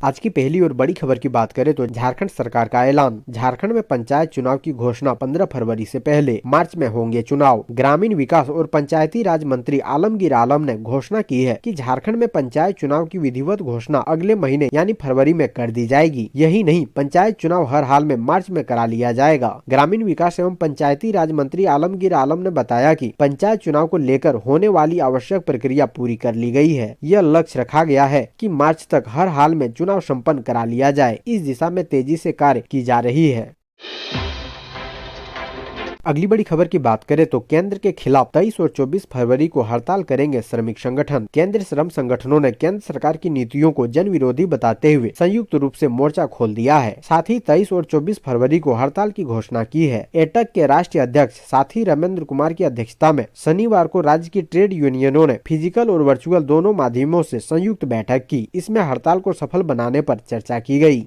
आज की पहली और बड़ी खबर की बात करें तो झारखंड सरकार का ऐलान। झारखंड में पंचायत चुनाव की घोषणा 15 फरवरी से पहले मार्च में होंगे चुनाव। ग्रामीण विकास और पंचायती राज मंत्री आलमगीर आलम ने घोषणा की है कि झारखंड में पंचायत चुनाव की विधिवत घोषणा अगले महीने यानी फरवरी में कर दी जाएगी। यही नहीं, पंचायत चुनाव हर हाल में मार्च में करा लिया जाएगा। ग्रामीण विकास एवं पंचायती राज मंत्री आलमगीर आलम ने बताया कि पंचायत चुनाव को लेकर होने वाली आवश्यक प्रक्रिया पूरी कर ली गई है। यह लक्ष्य रखा गया है कि मार्च तक हर हाल में चुनाव संपन्न करा लिया जाए। इस दिशा में तेजी से कार्य की जा रही है। अगली बड़ी खबर की बात करें तो केंद्र के खिलाफ 23 और 24 फरवरी को हड़ताल करेंगे श्रमिक संगठन। केंद्रीय श्रम संगठनों ने केंद्र सरकार की नीतियों को जन विरोधी बताते हुए संयुक्त रूप से मोर्चा खोल दिया है। साथ ही 23 और 24 फरवरी को हड़ताल की घोषणा की है। एटक के राष्ट्रीय अध्यक्ष साथी रमेंद्र कुमार की अध्यक्षता में शनिवार को राज्य की ट्रेड यूनियनों ने फिजिकल और वर्चुअल दोनों माध्यमों से संयुक्त बैठक की। इसमें हड़ताल को सफल बनाने पर चर्चा की गई।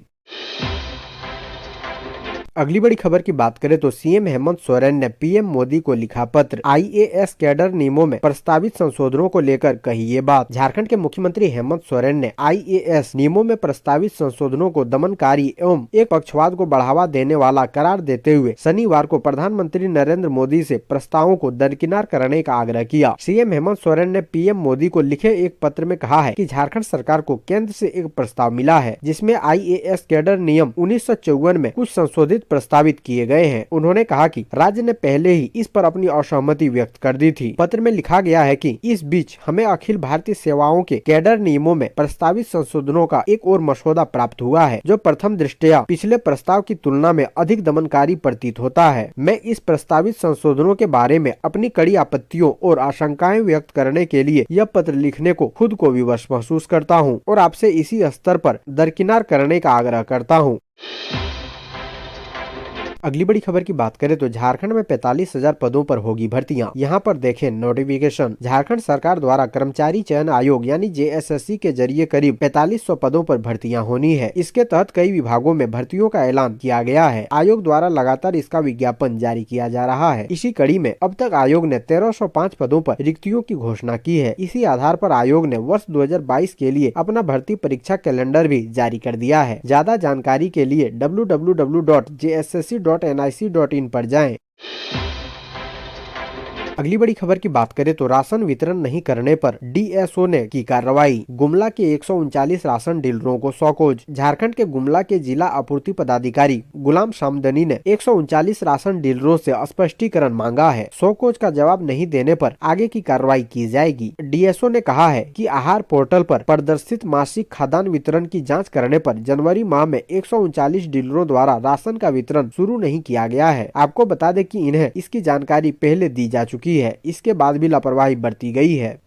अगली बड़ी खबर की बात करें तो सीएम हेमंत सोरेन ने पीएम मोदी को लिखा पत्र। आईएएस कैडर नियमों में प्रस्तावित संशोधनों को लेकर कही ये बात। झारखंड के मुख्यमंत्री हेमंत सोरेन ने आईएएस नियमों में प्रस्तावित संशोधनों को दमनकारी एवं एक पक्षपात को बढ़ावा देने वाला करार देते हुए शनिवार को प्रधानमंत्री नरेंद्र मोदी से प्रस्तावों को दरकिनार करने का आग्रह किया। सीएम हेमंत सोरेन ने पीएम मोदी को लिखे एक पत्र में कहा है कि झारखंड सरकार को केंद्र से एक प्रस्ताव मिला है जिसमें आईएएस कैडर नियम 1954 में कुछ संशोधित प्रस्तावित किए गए हैं। उन्होंने कहा कि राज्य ने पहले ही इस पर अपनी असहमति व्यक्त कर दी थी। पत्र में लिखा गया है कि इस बीच हमें अखिल भारतीय सेवाओं के कैडर नियमों में प्रस्तावित संशोधनों का एक और मसौदा प्राप्त हुआ है जो प्रथम दृष्टया पिछले प्रस्ताव की तुलना में अधिक दमनकारी प्रतीत होता है। मैं इस प्रस्तावित संशोधनों के बारे में अपनी कड़ी आपत्तियों और आशंकाएं व्यक्त करने के लिए यह पत्र लिखने को खुद को विवश महसूस करता हूँ और आपसे इसी स्तर पर दरकिनार करने का आग्रह करता हूँ। अगली बड़ी खबर की बात करें तो झारखंड में 45,000 पदों पर होगी भर्तियां। यहां पर देखें नोटिफिकेशन। झारखंड सरकार द्वारा कर्मचारी चयन आयोग यानी जेएसएससी के जरिए करीब 4500 पदों पर भर्तियां होनी है। इसके तहत कई विभागों में भर्तियों का ऐलान किया गया है। आयोग द्वारा लगातार इसका विज्ञापन जारी किया जा रहा है। इसी कड़ी में अब तक आयोग ने 1305 पदों पर रिक्तियों की घोषणा की है। इसी आधार पर आयोग ने वर्ष 2022 के लिए अपना भर्ती परीक्षा कैलेंडर भी जारी कर दिया है। ज्यादा जानकारी के लिए www.jssc.nic.in पर जाएं। अगली बड़ी खबर की बात करें तो राशन वितरण नहीं करने पर डीएसओ ने की कार्रवाई। गुमला के 139 राशन डीलरों को सौकोज। झारखंड के गुमला के जिला आपूर्ति पदाधिकारी गुलाम सामदनी ने 139 राशन डीलरों से स्पष्टीकरण मांगा है। सौकोज का जवाब नहीं देने पर आगे की कार्रवाई की जाएगी। डीएसओ ने कहा है कि आहार पोर्टल पर प्रदर्शित मासिक खाद्यान्न वितरण की जाँच करने पर जनवरी माह में 139 डीलरों द्वारा राशन का वितरण शुरू नहीं किया गया है। आपको बता दें कि इन्हें इसकी जानकारी पहले दी जा चुकी है। इसके बाद भी लापरवाही बरती गई है।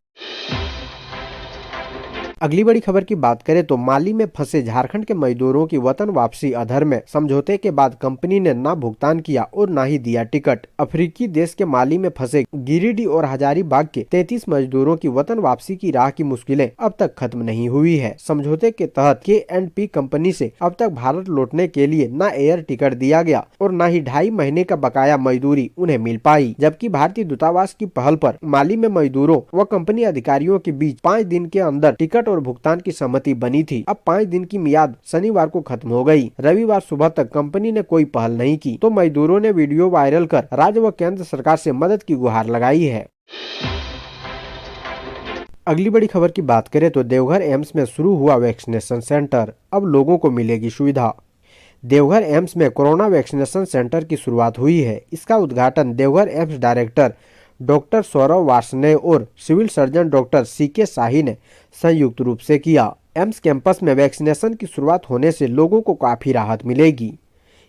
अगली बड़ी खबर की बात करें तो माली में फंसे झारखंड के मजदूरों की वतन वापसी अधर है। समझौते के बाद कंपनी ने ना भुगतान किया और ना ही दिया टिकट। अफ्रीकी देश के माली में फंसे गिरिडीह और हजारीबाग के 33 मजदूरों की वतन वापसी की राह की मुश्किलें अब तक खत्म नहीं हुई है। समझौते के तहत K&P कंपनी से अब तक भारत लौटने के लिए न एयर टिकट दिया गया और न ही 2.5 महीने का बकाया मजदूरी उन्हें मिल पाई। जबकि भारतीय दूतावास की पहल पर माली में मजदूरों व कंपनी अधिकारियों के बीच 5 दिन के अंदर टिकट और भुगतान की सहमति बनी थी। अब 5 दिन की मियाद शनिवार को खत्म हो गई। रविवार सुबह तक कंपनी ने कोई पहल नहीं की तो मजदूरों ने वीडियो वायरल कर राज्य व केंद्र सरकार से मदद की गुहार लगाई है। अगली बड़ी खबर की बात करें तो देवघर एम्स में शुरू हुआ वैक्सीनेशन सेंटर। अब लोगों को मिलेगी सुविधा। देवघर एम्स में कोरोना वैक्सीनेशन सेंटर की शुरुआत हुई है। इसका उद्घाटन Deoghar AIIMS director doctor Saurav Varshney और civil surgeon doctor CK Shahi ने संयुक्त रूप से किया। एम्स कैंपस में वैक्सीनेशन की शुरुआत होने से लोगों को काफी राहत मिलेगी।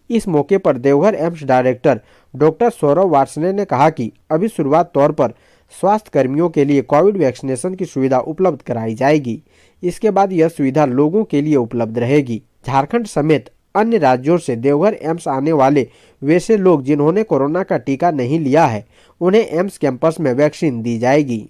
इस मौके पर Deoghar AIIMS director doctor Saurav Varshney ने कहा कि अभी शुरुआत तौर पर स्वास्थ्य कर्मियों के लिए कोविड वैक्सीनेशन की सुविधा उपलब्ध कराई जाएगी। इसके बाद यह सुविधा लोगों के लिए उपलब्ध रहेगी। झारखंड समेत अन्य राज्यों से देवघर एम्स आने वाले वैसे लोग जिन्होंने कोरोना का टीका नहीं लिया है उन्हें एम्स कैंपस में वैक्सीन दी जाएगी।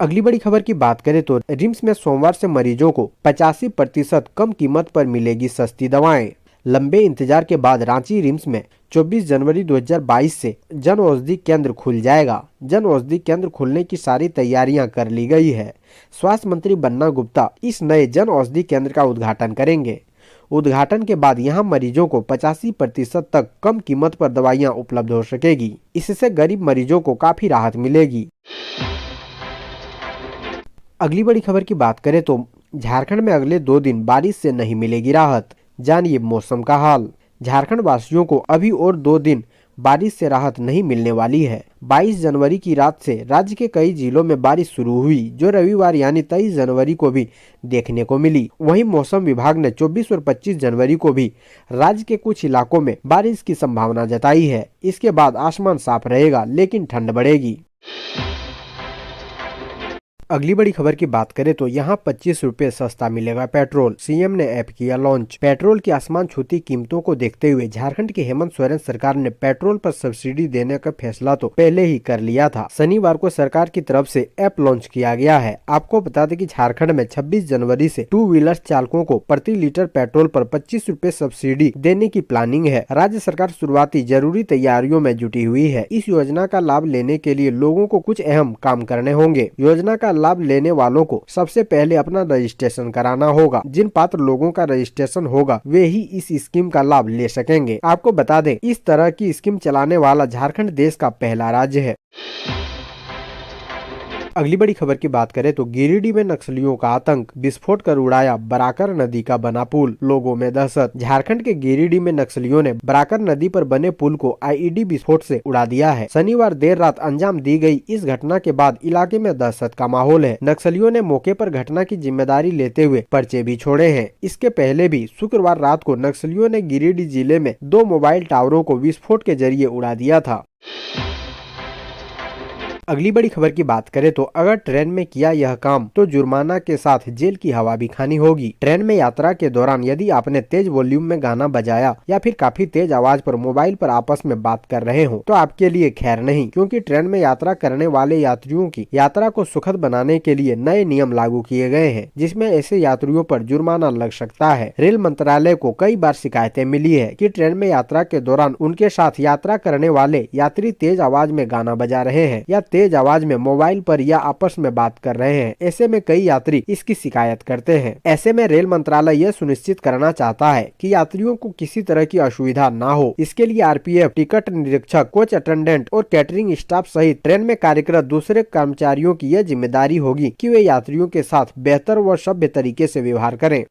अगली बड़ी खबर की बात करें तो रिम्स में सोमवार से मरीजों को 85% कम कीमत पर मिलेगी सस्ती दवाएं। लंबे इंतजार के बाद रांची रिम्स में 24 जनवरी 2022 से जन औषधि केंद्र खुल जाएगा। जन औषधि केंद्र खुलने की सारी तैयारियां कर ली गई है। स्वास्थ्य मंत्री बन्ना गुप्ता इस नए जन औषधि केंद्र का उद्घाटन करेंगे। उद्घाटन के बाद यहां मरीजों को 85% तक कम कीमत पर दवाइयां उपलब्ध हो सकेगी। इससे गरीब मरीजों को काफी राहत मिलेगी। अगली बड़ी खबर की बात करें तो झारखंड में अगले 2 दिन बारिश से नहीं मिलेगी राहत। जानिए मौसम का हाल। झारखंड वासियों को अभी और 2 दिन बारिश से राहत नहीं मिलने वाली है। 22 जनवरी की रात से राज्य के कई जिलों में बारिश शुरू हुई, जो रविवार यानी 23 जनवरी को भी देखने को मिली। वहीं मौसम विभाग ने 24 और 25 जनवरी को भी राज्य के कुछ इलाकों में बारिश की संभावना जताई है। इसके बाद आसमान साफ रहेगा, लेकिन ठंड बढ़ेगी। अगली बड़ी खबर की बात करें तो यहाँ 25 रुपए सस्ता मिलेगा पेट्रोल। सीएम ने ऐप किया लॉन्च। पेट्रोल की आसमान छूती कीमतों को देखते हुए झारखंड की हेमंत सोरेन सरकार ने पेट्रोल पर सब्सिडी देने का फैसला तो पहले ही कर लिया था। शनिवार को सरकार की तरफ से ऐप लॉन्च किया गया है। आपको बता दें कि झारखंड में 26 जनवरी से 2 व्हीलर चालकों को प्रति लीटर पेट्रोल पर 25 रुपए सब्सिडी देने की प्लानिंग है। राज्य सरकार शुरुआती जरूरी तैयारियों में जुटी हुई है। इस योजना का लाभ लेने के लिए लोगों को कुछ अहम काम करने होंगे। योजना का लाभ लेने वालों को सबसे पहले अपना रजिस्ट्रेशन कराना होगा। जिन पात्र लोगों का रजिस्ट्रेशन होगा वे ही इस स्कीम का लाभ ले सकेंगे। आपको बता दें, इस तरह की स्कीम चलाने वाला झारखंड देश का पहला राज्य है। अगली बड़ी खबर की बात करें तो गिरिडीह में नक्सलियों का आतंक, विस्फोट कर उड़ाया बराकर नदी का बना पुल, लोगों में दहशत। झारखंड के गिरिडीह में नक्सलियों ने बराकर नदी पर बने पुल को आईईडी विस्फोट से उड़ा दिया है। शनिवार देर रात अंजाम दी गई इस घटना के बाद इलाके में दहशत का माहौल है। नक्सलियों ने मौके पर घटना की जिम्मेदारी लेते हुए पर्चे भी छोड़े हैं। इसके पहले भी शुक्रवार रात को नक्सलियों ने गिरिडीह जिले में 2 मोबाइल टावरों को विस्फोट के जरिए उड़ा दिया था। अगली बड़ी खबर की बात करें तो अगर ट्रेन में किया यह काम तो जुर्माना के साथ जेल की हवा भी खानी होगी। ट्रेन में यात्रा के दौरान यदि आपने तेज वॉल्यूम में गाना बजाया या फिर काफी तेज आवाज पर मोबाइल पर आपस में बात कर रहे हो तो आपके लिए खैर नहीं, क्योंकि ट्रेन में यात्रा करने वाले यात्रियों की यात्रा को सुखद बनाने के लिए नए नियम लागू किए गए हैं, जिसमें ऐसे यात्रियों पर जुर्माना लग सकता है। रेल मंत्रालय को कई बार शिकायतें मिली है कि ट्रेन में यात्रा के दौरान उनके साथ यात्रा करने वाले यात्री तेज आवाज में गाना बजा रहे हैं या तेज आवाज में मोबाइल पर या आपस में बात कर रहे हैं। ऐसे में कई यात्री इसकी शिकायत करते हैं। ऐसे में रेल मंत्रालय यह सुनिश्चित करना चाहता है कि यात्रियों को किसी तरह की असुविधा ना हो। इसके लिए आरपीएफ, टिकट निरीक्षक, कोच अटेंडेंट और कैटरिंग स्टाफ सहित ट्रेन में कार्यरत दूसरे कर्मचारियों की यह जिम्मेदारी होगी कि वे यात्रियों के साथ बेहतर व सभ्य तरीके से व्यवहार करें।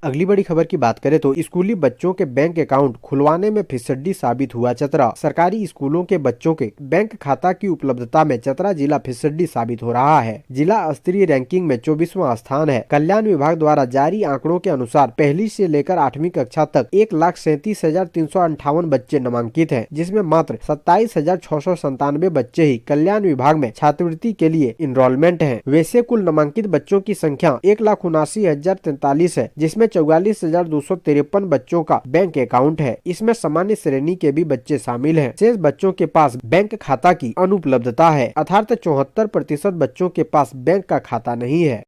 अगली बड़ी खबर की बात करें तो स्कूली बच्चों के बैंक अकाउंट खुलवाने में फिसड्डी साबित हुआ चतरा। सरकारी स्कूलों के बच्चों के बैंक खाता की उपलब्धता में चतरा जिला फिसड्डी साबित हो रहा है। जिला स्तरीय रैंकिंग में 24वां स्थान है। कल्याण विभाग द्वारा जारी आंकड़ों के अनुसार पहली से लेकर 8वीं कक्षा तक 1,37,358 बच्चे नामांकित हैं, जिसमें मात्र 27,697 बच्चे ही कल्याण विभाग में छात्रवृत्ति के लिए इनरोलमेंट हैं। वैसे कुल नामांकित बच्चों की संख्या 1,79,043 है, जिसमें 44,253 बच्चों का बैंक अकाउंट है। इसमें सामान्य श्रेणी के भी बच्चे शामिल हैं। शेष बच्चों के पास बैंक खाता की अनुपलब्धता है, अर्थात 74% बच्चों के पास बैंक का खाता नहीं है।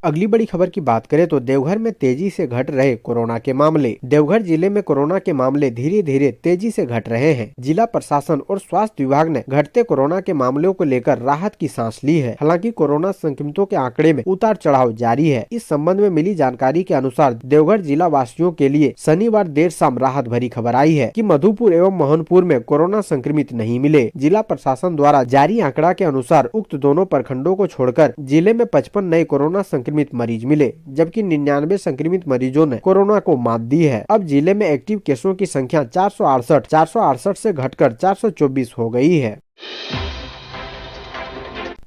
अगली बड़ी खबर की बात करें तो देवघर में तेजी से घट रहे कोरोना के मामले। देवघर जिले में कोरोना के मामले धीरे धीरे तेजी से घट रहे हैं। जिला प्रशासन और स्वास्थ्य विभाग ने घटते कोरोना के मामलों को लेकर राहत की सांस ली है। हालांकि कोरोना संक्रमितों के आंकड़े में उतार चढ़ाव जारी है। इस संबंध में मिली जानकारी के अनुसार देवघर जिला वासियों के लिए शनिवार देर शाम राहत भरी खबर आई है कि मधुपुर एवं मोहनपुर में कोरोना संक्रमित नहीं मिले। जिला प्रशासन द्वारा जारी आंकड़ा के अनुसार उक्त दोनों प्रखंडों को छोड़कर जिले में 55 नए कोरोना संक्रमित मरीज मिले, जबकि 99 संक्रमित मरीजों ने कोरोना को मात दी है। अब जिले में एक्टिव केसों की संख्या 468 से घटकर 424 हो गई है।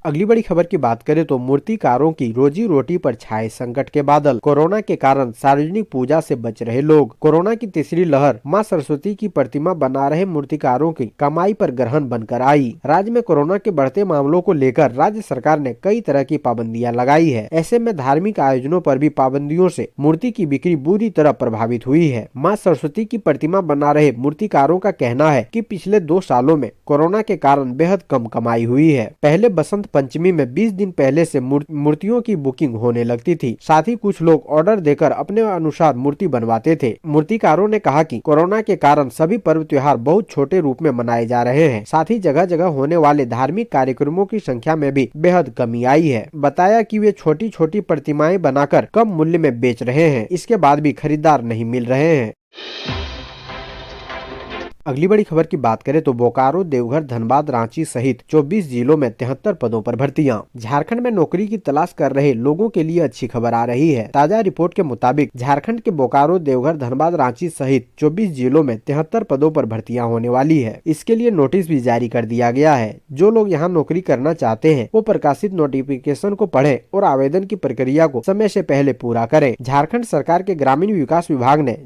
अगली बड़ी खबर की बात करें तो मूर्तिकारों की रोजी रोटी पर छाए संकट के बादल। कोरोना के कारण सार्वजनिक पूजा से बच रहे लोग। कोरोना की तीसरी लहर मां सरस्वती की प्रतिमा बना रहे मूर्तिकारों की कमाई पर ग्रहण बनकर आई। राज्य में कोरोना के बढ़ते मामलों को लेकर राज्य सरकार ने कई तरह की पाबंदियां लगाई है। ऐसे में धार्मिक आयोजनों पर भी पाबंदियों से मूर्ति की बिक्री बुरी तरह प्रभावित हुई है। मां सरस्वती की प्रतिमा बना रहे मूर्तिकारों का कहना है कि पिछले 2 सालों में कोरोना के कारण बेहद कम कमाई हुई है। पहले बसंत पंचमी में 20 दिन पहले से मूर्तियों की बुकिंग होने लगती थी। साथ ही कुछ लोग ऑर्डर देकर अपने अनुसार मूर्ति बनवाते थे। मूर्तिकारों ने कहा कि कोरोना के कारण सभी पर्व त्योहार बहुत छोटे रूप में मनाए जा रहे हैं। साथ ही जगह जगह होने वाले धार्मिक कार्यक्रमों की संख्या में भी बेहद कमी आई है। बताया कि वे छोटी छोटी प्रतिमाएं बनाकर कम मूल्य में बेच रहे हैं। इसके बाद भी खरीदार नहीं मिल रहे हैं। अगली बड़ी खबर की बात करें तो बोकारो, देवघर, धनबाद, रांची सहित 24 जिलों में 73 पदों पर भर्तियां। झारखंड में नौकरी की तलाश कर रहे लोगों के लिए अच्छी खबर आ रही है। ताजा रिपोर्ट के मुताबिक झारखंड के बोकारो, देवघर, धनबाद, रांची सहित 24 जिलों में 73 पदों पर भर्तियां होने वाली है। इसके लिए नोटिस भी जारी कर दिया गया है। जो लोग यहाँ नौकरी करना चाहते हैं वो प्रकाशित नोटिफिकेशन को पढ़े और आवेदन की प्रक्रिया को समय से पहले पूरा करें। झारखंड सरकार के ग्रामीण विकास विभाग ने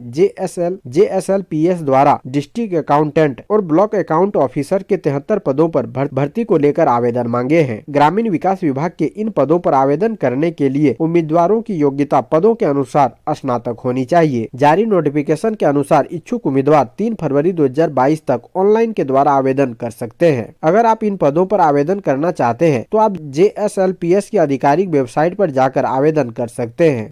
JSLPS द्वारा डिस्ट्रिक्ट अकाउंटेंट और ब्लॉक अकाउंट ऑफिसर के 73 पदों पर भर्ती को लेकर आवेदन मांगे हैं। ग्रामीण विकास विभाग के इन पदों पर आवेदन करने के लिए उम्मीदवारों की योग्यता पदों के अनुसार स्नातक होनी चाहिए। जारी नोटिफिकेशन के अनुसार इच्छुक उम्मीदवार 3 फरवरी 2022 तक ऑनलाइन के द्वारा आवेदन कर सकते हैं। अगर आप इन पदों पर आवेदन करना चाहते हैं तो आप JSLPS की आधिकारिक वेबसाइट पर जाकर आवेदन कर सकते हैं।